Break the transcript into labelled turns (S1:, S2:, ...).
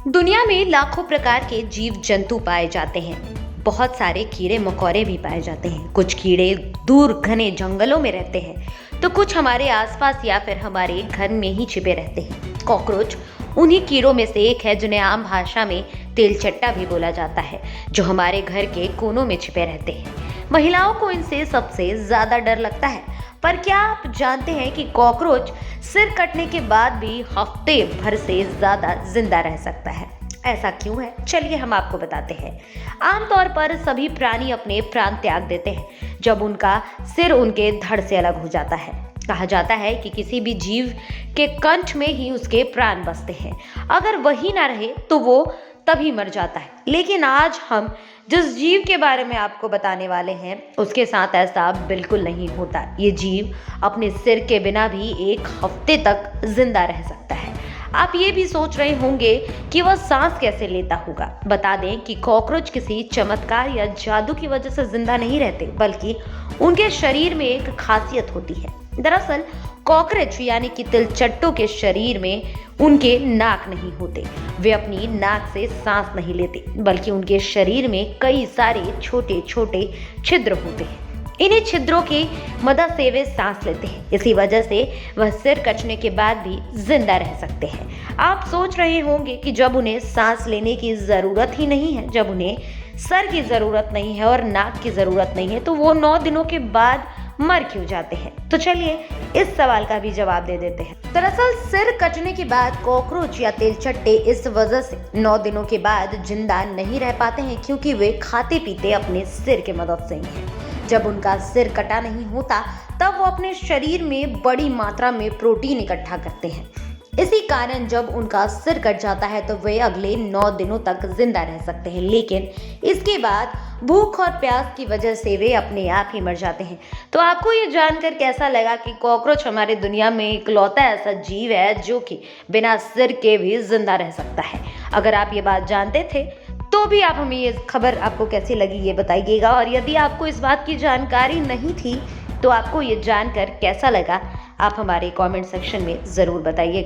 S1: दुनिया में लाखों प्रकार के जीव जंतु पाए जाते हैं। बहुत सारे कीड़े मकोड़े भी पाए जाते हैं। कुछ कीड़े दूर घने जंगलों में रहते हैं तो कुछ हमारे आसपास या फिर हमारे घर में ही छिपे रहते हैं। कॉकरोच उन्हीं कीड़ों में से एक है जिन्हें आम भाषा में तेलचट्टा भी बोला जाता है, जो हमारे घर के कोनों में छिपे रहते हैं। महिलाओं को इनसे सबसे ज्यादा डर लगता है। पर क्या आप जानते हैं कि कॉकरोच सिर कटने के बाद भी हफ्ते भर से ज्यादा जिंदा रह सकता है? ऐसा क्यों है, चलिए हम आपको बताते हैं। आमतौर पर सभी प्राणी अपने प्राण त्याग देते हैं जब उनका सिर उनके धड़ से अलग हो जाता है। कहा जाता है कि किसी भी जीव के कंठ में ही उसके प्राण बसते हैं। अगर वही ना रहे तो वो तभी मर जाता है। लेकिन आज हम जिस जीव के बारे में आपको बताने वाले हैं उसके साथ ऐसा बिल्कुल नहीं होता। ये जीव अपने सिर के बिना भी एक हफ्ते तक जिंदा रह सकता है। आप ये भी सोच रहे होंगे कि वह सांस कैसे लेता होगा। बता दें कि कॉकरोच किसी चमत्कार या जादू की वजह से जिंदा नहीं रहते, बल्कि उनके शरीर में एक खासियत होती है। दरअसल कॉकरोच यानी कि तिलचट्टों के शरीर में उनके नाक नहीं होते। वे अपनी नाक से सांस नहीं लेते, बल्कि उनके शरीर में कई सारे छोटे छोटे छिद्र होते हैं। इन्हीं छिद्रों की मदद से वे सांस लेते हैं। इसी वजह से वह सिर कटने के बाद भी जिंदा रह सकते हैं। आप सोच रहे होंगे कि जब उन्हें सांस लेने की जरूरत ही नहीं है, जब उन्हें सर की जरूरत नहीं है और नाक की जरूरत नहीं है, तो वो 9 दिनों के बाद मर क्यों जाते हैं? तो चलिए इस सवाल का भी जवाब दे देते हैं। दरअसल सिर कटने के बाद कॉकरोच या तेलचट्टे इस वजह से 9 दिनों के बाद जिंदा नहीं रह पाते हैं, क्योंकि वे खाते पीते अपने सिर के मदद से ही हैं। जब उनका सिर कटा नहीं होता तब वो अपने शरीर में बड़ी मात्रा में प्रोटीन इकट्ठा करते हैं। इसी कारण जब उनका सिर कट जाता है तो वे अगले 9 दिनों तक जिंदा रह सकते हैं, लेकिन इसके बाद भूख और प्यास की वजह से वे अपने आप ही मर जाते हैं। तो आपको ये जानकर कैसा लगा कि कॉकरोच हमारे दुनिया में इकलौता ऐसा जीव है जो कि बिना सिर के भी जिंदा रह सकता है? अगर आप ये बात जानते थे तो भी आप हमें ये खबर आपको कैसी लगी ये बताइएगा। और यदि आपको इस बात की जानकारी नहीं थी तो आपको ये जानकर कैसा लगा, आप हमारे कमेंट सेक्शन में ज़रूर बताइएगा।